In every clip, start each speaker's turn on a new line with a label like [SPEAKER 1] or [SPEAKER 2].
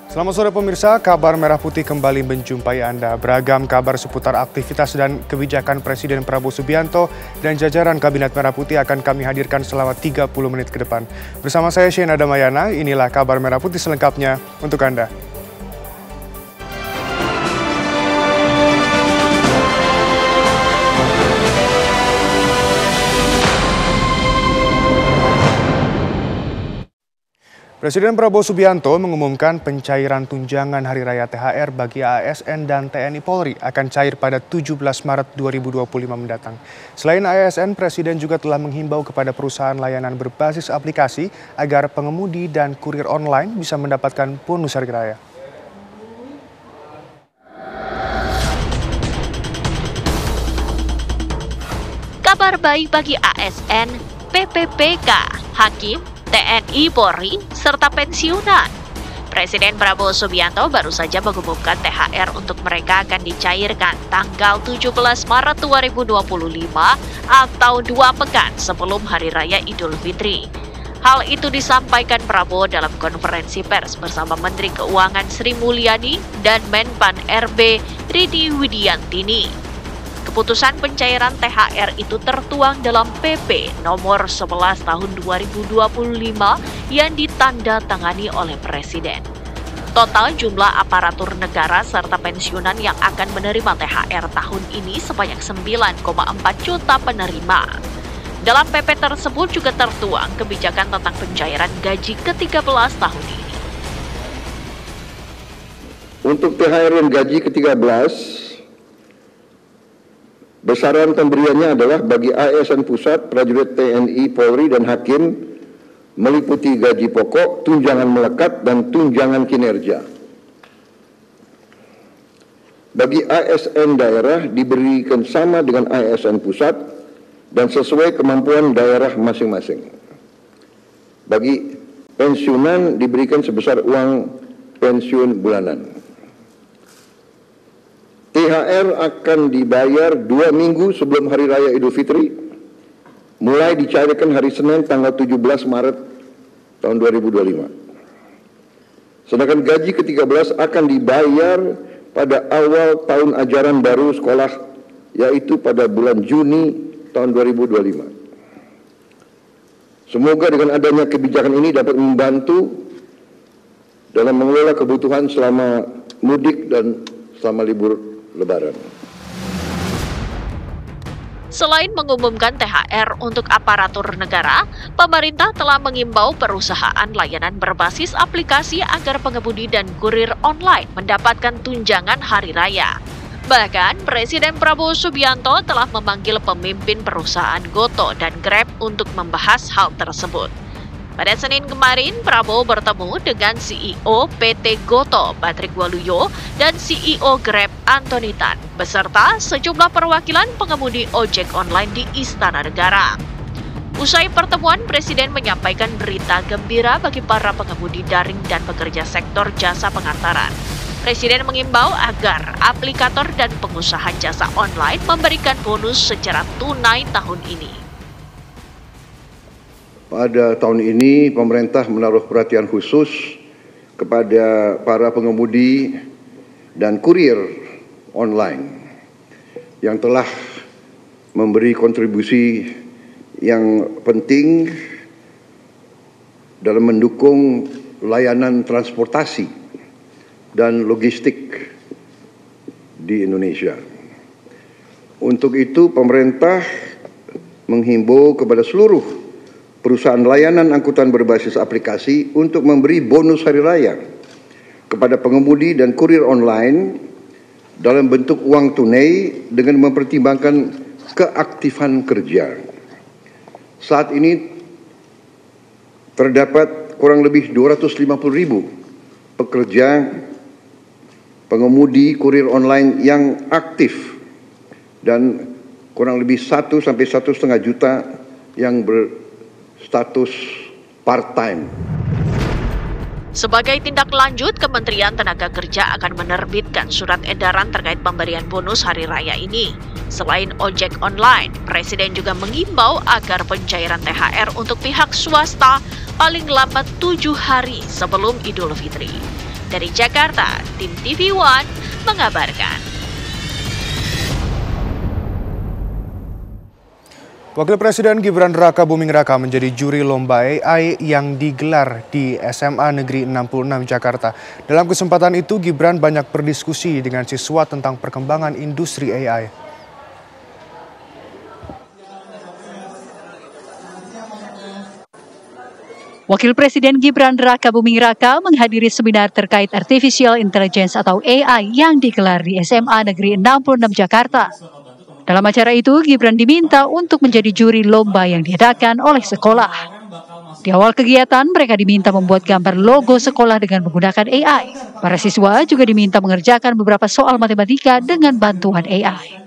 [SPEAKER 1] Selamat sore pemirsa, kabar Merah Putih kembali menjumpai Anda. Beragam kabar seputar aktivitas dan kebijakan Presiden Prabowo Subianto dan jajaran Kabinet Merah Putih akan kami hadirkan selama 30 menit ke depan. Bersama saya Shena Damayana, inilah kabar Merah Putih selengkapnya untuk Anda. Presiden Prabowo Subianto mengumumkan pencairan tunjangan Hari Raya THR bagi ASN dan TNI Polri akan cair pada 17 Maret 2025 mendatang. Selain ASN, Presiden juga telah menghimbau kepada perusahaan layanan berbasis aplikasi agar pengemudi dan kurir online bisa mendapatkan bonus Hari Raya.
[SPEAKER 2] Kabar baik bagi ASN, PPPK, Hakim, TNI Polri, serta pensiunan. Presiden Prabowo Subianto baru saja mengumumkan THR untuk mereka akan dicairkan tanggal 17 Maret 2025 atau 2 pekan sebelum Hari Raya Idul Fitri. Hal itu disampaikan Prabowo dalam konferensi pers bersama Menteri Keuangan Sri Mulyani dan Menpan RB Rini Widiantini. Keputusan pencairan THR itu tertuang dalam PP nomor 11 tahun 2025 yang ditandatangani oleh Presiden. Total jumlah aparatur negara serta pensiunan yang akan menerima THR tahun ini sebanyak 9,4 juta penerima. Dalam PP tersebut juga tertuang kebijakan tentang pencairan gaji ke-13 tahun ini.
[SPEAKER 3] Untuk THR dan gaji ke-13, besaran pemberiannya adalah bagi ASN pusat, prajurit TNI, Polri, dan Hakim meliputi gaji pokok, tunjangan melekat, dan tunjangan kinerja. Bagi ASN daerah diberikan sama dengan ASN pusat dan sesuai kemampuan daerah masing-masing. Bagi pensiunan diberikan sebesar uang pensiun bulanan. THR akan dibayar 2 minggu sebelum Hari Raya Idul Fitri, mulai dicairkan hari Senin tanggal 17 Maret tahun 2025. Sedangkan gaji ke-13 akan dibayar pada awal tahun ajaran baru sekolah, yaitu pada bulan Juni tahun 2025. Semoga dengan adanya kebijakan ini dapat membantu dalam mengelola kebutuhan selama mudik dan selama libur Lebaran.
[SPEAKER 2] Selain mengumumkan THR untuk aparatur negara, pemerintah telah mengimbau perusahaan layanan berbasis aplikasi agar pengemudi dan kurir online mendapatkan tunjangan Hari Raya. Bahkan, Presiden Prabowo Subianto telah memanggil pemimpin perusahaan Goto dan Grab untuk membahas hal tersebut. Pada Senin kemarin, Prabowo bertemu dengan CEO PT Goto, Patrick Waluyo, dan CEO Grab, Antony Tan, beserta sejumlah perwakilan pengemudi ojek online di Istana Negara. Usai pertemuan, Presiden menyampaikan berita gembira bagi para pengemudi daring dan pekerja sektor jasa pengantaran. Presiden mengimbau agar aplikator dan pengusaha jasa online memberikan bonus secara tunai tahun ini.
[SPEAKER 3] Pada tahun ini, pemerintah menaruh perhatian khusus kepada para pengemudi dan kurir online yang telah memberi kontribusi yang penting dalam mendukung layanan transportasi dan logistik di Indonesia. Untuk itu, pemerintah menghimbau kepada seluruh perusahaan layanan angkutan berbasis aplikasi untuk memberi bonus Hari Raya kepada pengemudi dan kurir online dalam bentuk uang tunai dengan mempertimbangkan keaktifan kerja. Saat ini terdapat kurang lebih 250.000 pekerja pengemudi kurir online yang aktif dan kurang lebih 1 sampai 1,5 juta yang berstatus part-time.
[SPEAKER 2] Sebagai tindak lanjut, Kementerian Tenaga Kerja akan menerbitkan surat edaran terkait pemberian bonus Hari Raya ini. Selain ojek online, Presiden juga mengimbau agar pencairan THR untuk pihak swasta paling lambat 7 hari sebelum Idul Fitri. Dari Jakarta, tim TV One mengabarkan.
[SPEAKER 1] Wakil Presiden Gibran Rakabuming Raka menjadi juri lomba AI yang digelar di SMA Negeri 66 Jakarta. Dalam kesempatan itu, Gibran banyak berdiskusi dengan siswa tentang perkembangan industri AI.
[SPEAKER 4] Wakil Presiden Gibran Rakabuming Raka menghadiri seminar terkait Artificial Intelligence atau AI yang digelar di SMA Negeri 66 Jakarta. Dalam acara itu, Gibran diminta untuk menjadi juri lomba yang diadakan oleh sekolah. Di awal kegiatan, mereka diminta membuat gambar logo sekolah dengan menggunakan AI. Para siswa juga diminta mengerjakan beberapa soal matematika dengan bantuan AI.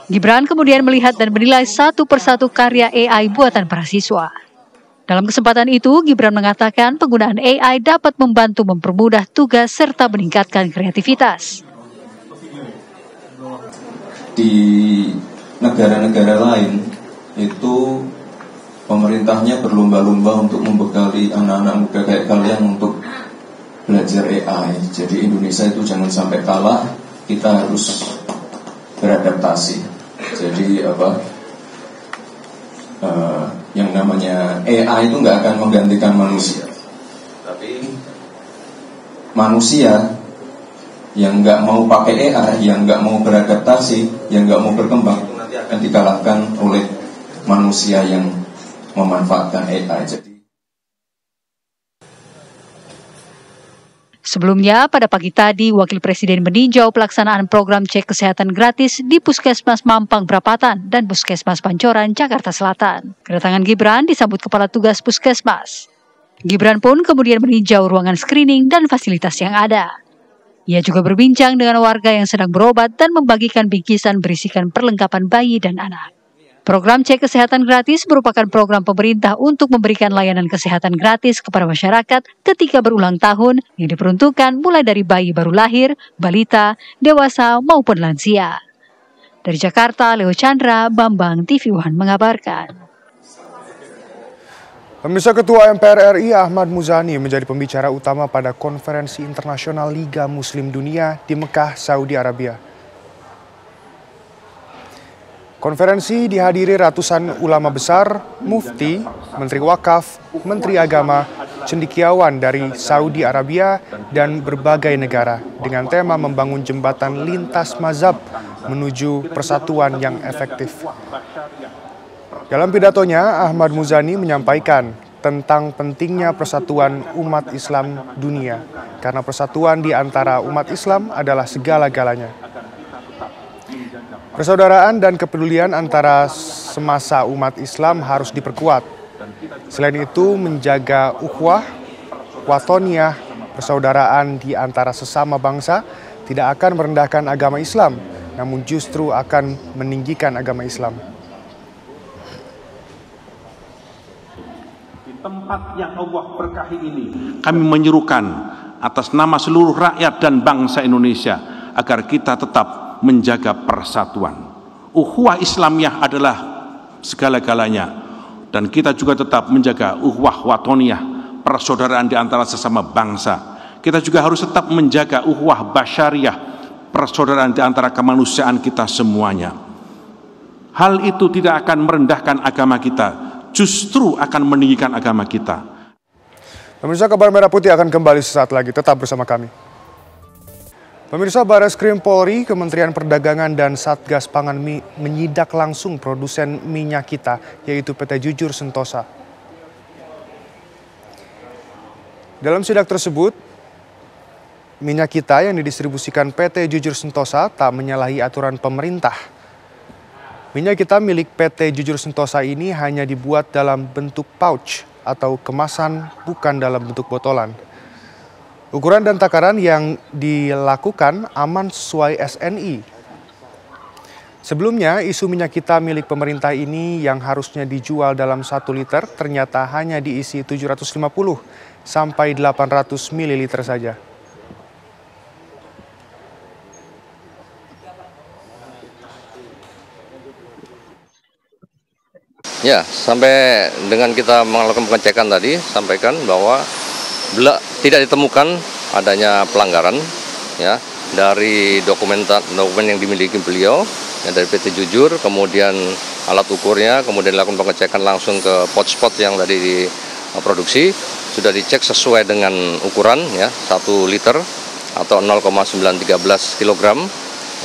[SPEAKER 4] Gibran kemudian melihat dan menilai satu persatu karya AI buatan para siswa. Dalam kesempatan itu, Gibran mengatakan penggunaan AI dapat membantu mempermudah tugas serta meningkatkan kreativitas.
[SPEAKER 5] Di negara-negara lain itu pemerintahnya berlomba-lomba untuk membekali anak-anak muda kayak kalian untuk belajar AI. Jadi Indonesia itu jangan sampai kalah, kita harus beradaptasi. Jadi yang namanya AI itu nggak akan menggantikan manusia, tapi manusia yang nggak mau pakai AI, yang nggak mau beradaptasi, yang nggak mau berkembang, itu nanti akan dikalahkan oleh manusia yang memanfaatkan AI.
[SPEAKER 4] Sebelumnya, pada pagi tadi, Wakil Presiden meninjau pelaksanaan program cek kesehatan gratis di Puskesmas Mampang Prapatan dan Puskesmas Pancoran, Jakarta Selatan. Kedatangan Gibran disambut Kepala Tugas Puskesmas. Gibran pun kemudian meninjau ruangan screening dan fasilitas yang ada. Ia juga berbincang dengan warga yang sedang berobat dan membagikan bingkisan berisikan perlengkapan bayi dan anak. Program cek kesehatan gratis merupakan program pemerintah untuk memberikan layanan kesehatan gratis kepada masyarakat ketika berulang tahun yang diperuntukkan mulai dari bayi baru lahir, balita, dewasa maupun lansia. Dari Jakarta, Leo Chandra, Bambang, TV One mengabarkan.
[SPEAKER 1] Pemirsa, Ketua MPR RI Ahmad Muzani menjadi pembicara utama pada Konferensi Internasional Liga Muslim Dunia di Mekah, Saudi Arabia. Konferensi dihadiri ratusan ulama besar, mufti, menteri wakaf, menteri agama, cendekiawan dari Saudi Arabia dan berbagai negara dengan tema membangun jembatan lintas mazhab menuju persatuan yang efektif. Dalam pidatonya, Ahmad Muzani menyampaikan tentang pentingnya persatuan umat Islam dunia, karena persatuan di antara umat Islam adalah segala-galanya. Persaudaraan dan kepedulian antara semasa umat Islam harus diperkuat. Selain itu, menjaga ukhuwah, watoniyah, persaudaraan di antara sesama bangsa tidak akan merendahkan agama Islam, namun justru akan meninggikan agama Islam.
[SPEAKER 6] Tempat yang Allah berkahi ini, kami menyerukan atas nama seluruh rakyat dan bangsa Indonesia agar kita tetap menjaga persatuan. Ukhuwah Islamiyah adalah segala-galanya, dan kita juga tetap menjaga ukhuwah watoniyah, persaudaraan di antara sesama bangsa. Kita juga harus tetap menjaga ukhuwah basyariyah, persaudaraan di antara kemanusiaan kita semuanya. Hal itu tidak akan merendahkan agama kita, justru akan meninggikan agama kita.
[SPEAKER 1] Pemirsa, Kabar Merah Putih akan kembali sesaat lagi. Tetap bersama kami. Pemirsa, Barreskrim Polri, Kementerian Perdagangan dan Satgas Pangan menyidak langsung produsen minyak kita, yaitu PT Jujur Sentosa. Dalam sidak tersebut, minyak kita yang didistribusikan PT Jujur Sentosa tak menyalahi aturan pemerintah. Minyak kita milik PT Jujur Sentosa ini hanya dibuat dalam bentuk pouch atau kemasan, bukan dalam bentuk botolan. Ukuran dan takaran yang dilakukan aman sesuai SNI. Sebelumnya, isu minyak kita milik pemerintah ini yang harusnya dijual dalam 1 liter ternyata hanya diisi 750 sampai 800 ml saja.
[SPEAKER 7] Ya, sampai dengan kita melakukan pengecekan tadi, sampaikan bahwa tidak ditemukan adanya pelanggaran ya dari dokumen yang dimiliki beliau ya, dari PT Jujur, kemudian alat ukurnya, kemudian dilakukan pengecekan langsung ke pot spot yang tadi diproduksi, sudah dicek sesuai dengan ukuran ya 1 liter atau 0,913 kg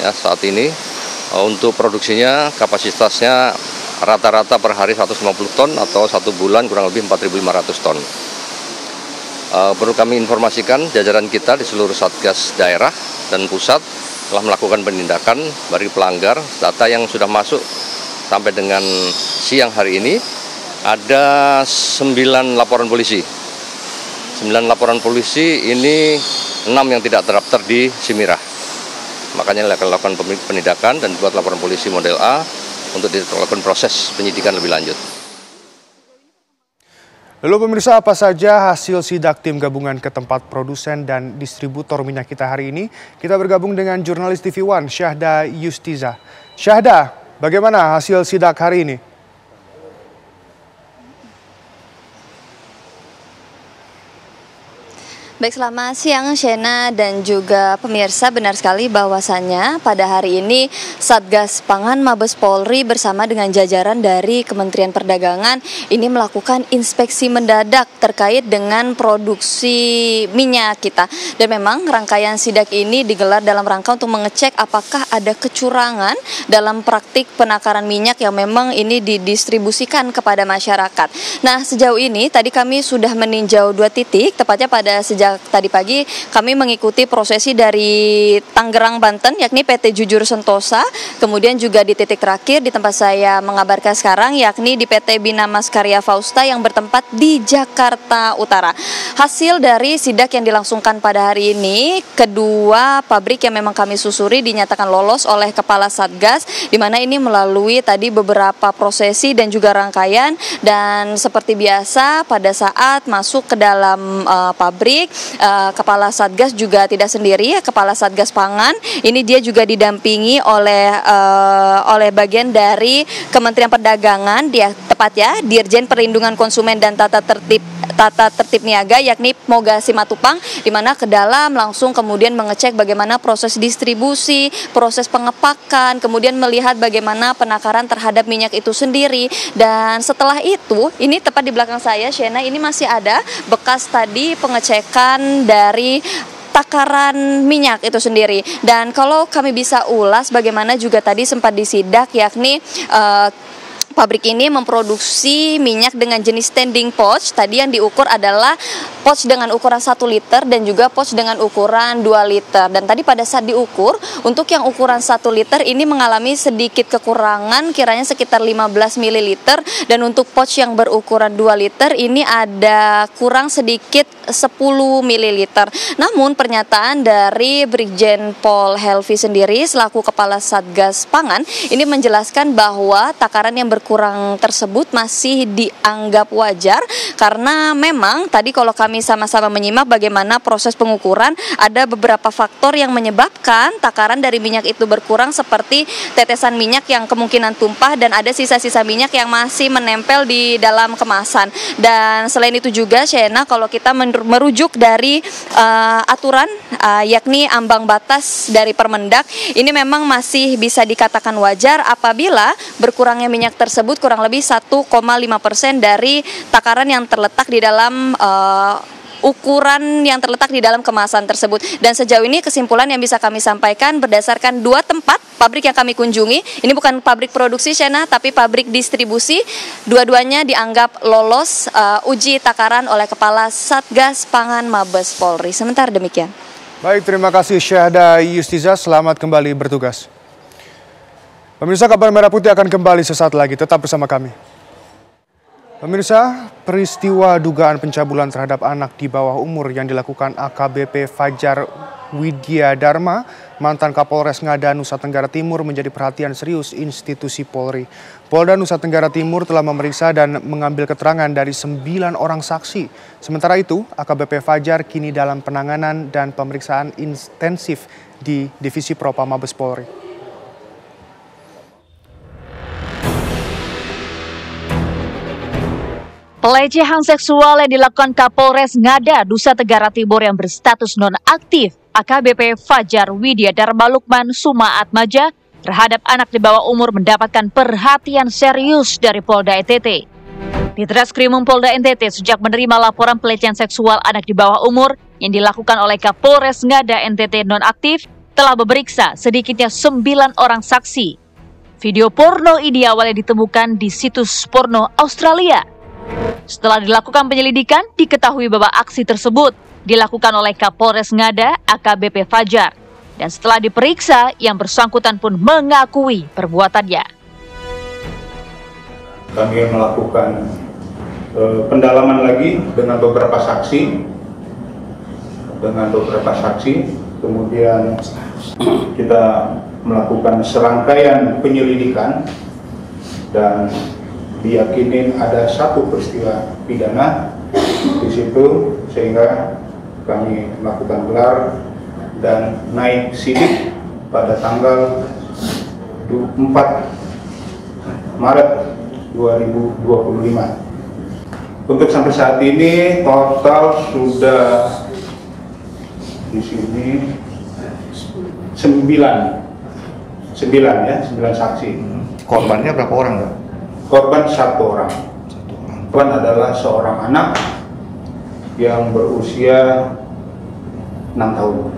[SPEAKER 7] ya saat ini. Untuk produksinya kapasitasnya rata-rata per hari 150 ton atau 1 bulan kurang lebih 4.500 ton. Perlu kami informasikan jajaran kita di seluruh Satgas daerah dan pusat telah melakukan penindakan bagi pelanggar. Data yang sudah masuk sampai dengan siang hari ini ada 9 laporan polisi. 9 laporan polisi ini 6 yang tidak terdaftar di Simirah. Makanya akan lakukan penindakan dan buat laporan polisi model A untuk dilakukan proses penyidikan lebih lanjut.
[SPEAKER 1] Lalu pemirsa, apa saja hasil sidak tim gabungan ke tempat produsen dan distributor minyak kita hari ini? Kita bergabung dengan jurnalis TV One Syahda Yustiza. Syahda, bagaimana hasil sidak hari ini?
[SPEAKER 8] Baik, selamat siang Shena dan juga pemirsa. Benar sekali bahwasannya pada hari ini Satgas Pangan Mabes Polri bersama dengan jajaran dari Kementerian Perdagangan ini melakukan inspeksi mendadak terkait dengan produksi minyak kita. Dan memang rangkaian sidak ini digelar dalam rangka untuk mengecek apakah ada kecurangan dalam praktik penakaran minyak yang memang ini didistribusikan kepada masyarakat. Nah, sejauh ini tadi kami sudah meninjau 2 titik, tepatnya pada sejak tadi pagi kami mengikuti prosesi dari Tangerang, Banten, yakni PT Jujur Sentosa, kemudian juga di titik terakhir di tempat saya mengabarkan sekarang, yakni di PT Bina Mas Karya Fausta yang bertempat di Jakarta Utara. Hasil dari sidak yang dilangsungkan pada hari ini, kedua pabrik yang memang kami susuri dinyatakan lolos oleh Kepala Satgas, di mana ini melalui tadi beberapa prosesi dan juga rangkaian, dan seperti biasa pada saat masuk ke dalam pabrik, Kepala Satgas juga tidak sendiri, Kepala Satgas Pangan ini dia juga didampingi oleh bagian dari Kementerian Perdagangan, dia tepatnya Dirjen Perlindungan Konsumen dan Tata Tertib Niaga, yakni Moga Simatupang, di mana ke dalam langsung kemudian mengecek bagaimana proses distribusi, proses pengepakan, kemudian melihat bagaimana penakaran terhadap minyak itu sendiri. Dan setelah itu, ini tepat di belakang saya, Shena, ini masih ada bekas tadi pengecekan dari takaran minyak itu sendiri. Dan kalau kami bisa ulas bagaimana juga tadi sempat disidak, yakni pabrik ini memproduksi minyak dengan jenis standing pouch. Tadi yang diukur adalah pouch dengan ukuran 1 liter dan juga pouch dengan ukuran 2 liter. Dan tadi pada saat diukur, untuk yang ukuran 1 liter ini mengalami sedikit kekurangan, kiranya sekitar 15 ml. Dan untuk pouch yang berukuran 2 liter ini ada kurang sedikit 10 ml. Namun pernyataan dari Brigjen Pol Helvi sendiri selaku Kepala Satgas Pangan ini menjelaskan bahwa takaran yang kurang tersebut masih dianggap wajar, karena memang tadi kalau kami sama-sama menyimak bagaimana proses pengukuran, ada beberapa faktor yang menyebabkan takaran dari minyak itu berkurang, seperti tetesan minyak yang kemungkinan tumpah dan ada sisa-sisa minyak yang masih menempel di dalam kemasan. Dan selain itu juga, Shena, kalau kita merujuk dari aturan yakni ambang batas dari Permendak, ini memang masih bisa dikatakan wajar apabila berkurangnya minyak tersebut kurang lebih 1,5% dari takaran yang terletak di dalam ukuran yang terletak di dalam kemasan tersebut. Dan sejauh ini kesimpulan yang bisa kami sampaikan berdasarkan 2 tempat pabrik yang kami kunjungi, ini bukan pabrik produksi, Shena, tapi pabrik distribusi, dua-duanya dianggap lolos uji takaran oleh Kepala Satgas Pangan Mabes Polri. Sementara demikian.
[SPEAKER 1] Baik, terima kasih Syahda Yustiza, selamat kembali bertugas. Pemirsa, Kabar Merah Putih akan kembali sesaat lagi, tetap bersama kami. Pemirsa, peristiwa dugaan pencabulan terhadap anak di bawah umur yang dilakukan AKBP Fajar Widya Dharma, mantan Kapolres Ngada, Nusa Tenggara Timur, menjadi perhatian serius institusi Polri. Polda Nusa Tenggara Timur telah memeriksa dan mengambil keterangan dari 9 orang saksi. Sementara itu, AKBP Fajar kini dalam penanganan dan pemeriksaan intensif di Divisi Propam Mabes Polri.
[SPEAKER 4] Pelecehan seksual yang dilakukan Kapolres Ngada, Nusa Tenggara Timur yang berstatus nonaktif AKBP Fajar Widya Dharma Lukman Sumaatmaja terhadap anak di bawah umur mendapatkan perhatian serius dari Polda NTT. Di Treskrimum Polda NTT sejak menerima laporan pelecehan seksual anak di bawah umur yang dilakukan oleh Kapolres Ngada NTT nonaktif telah memeriksa sedikitnya 9 orang saksi. Video porno ini awalnya ditemukan di situs porno Australia. Setelah dilakukan penyelidikan, diketahui bahwa aksi tersebut dilakukan oleh Kapolres Ngada AKBP Fajar. Dan setelah diperiksa, yang bersangkutan pun mengakui perbuatannya.
[SPEAKER 9] Kami melakukan pendalaman lagi dengan beberapa saksi. Kemudian kita melakukan serangkaian penyelidikan dan diyakini ada satu peristiwa pidana di situ, sehingga kami melakukan gelar dan naik sidik pada tanggal 4 Maret 2025. Untuk sampai saat ini total sudah di sini 9 saksi.
[SPEAKER 3] Korbannya berapa orang, Pak?
[SPEAKER 9] Korban 1 orang. Korban adalah seorang anak yang berusia 6 tahun.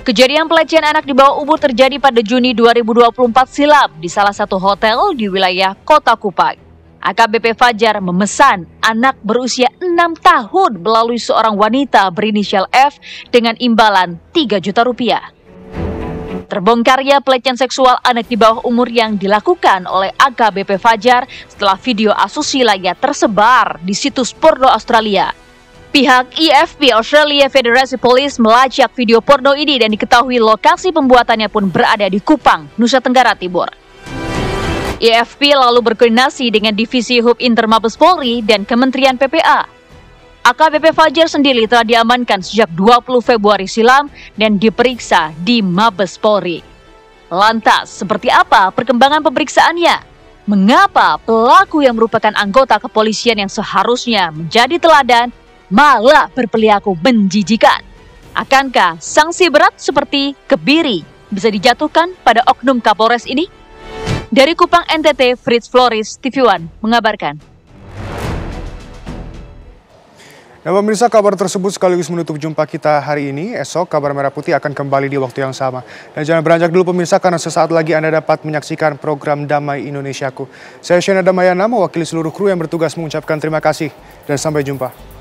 [SPEAKER 4] Kejadian pelecehan anak di bawah umur terjadi pada Juni 2024 silam di salah satu hotel di wilayah Kota Kupang. AKBP Fajar memesan anak berusia 6 tahun melalui seorang wanita berinisial F dengan imbalan 3 juta rupiah. Terbongkarnya pelecehan seksual anak di bawah umur yang dilakukan oleh AKBP Fajar setelah video asusila tersebar di situs porno Australia. Pihak IFP Australia Federasi Police melacak video porno ini dan diketahui lokasi pembuatannya pun berada di Kupang, Nusa Tenggara Timur. IFP lalu berkoordinasi dengan Divisi Hub Inter Mabes Polri dan Kementerian PPA. AKBP Fajar sendiri telah diamankan sejak 20 Februari silam dan diperiksa di Mabes Polri. Lantas, seperti apa perkembangan pemeriksaannya? Mengapa pelaku yang merupakan anggota kepolisian yang seharusnya menjadi teladan malah berperilaku menjijikan? Akankah sanksi berat seperti kebiri bisa dijatuhkan pada oknum Kapolres ini? Dari Kupang NTT, Fritz Floris, TV One mengabarkan.
[SPEAKER 1] Nah, pemirsa, kabar tersebut sekaligus menutup jumpa kita hari ini. Esok Kabar Merah Putih akan kembali di waktu yang sama. Dan jangan beranjak dulu pemirsa, karena sesaat lagi Anda dapat menyaksikan program Damai Indonesiaku. Saya Shena Damayana, mewakili seluruh kru yang bertugas mengucapkan terima kasih dan sampai jumpa.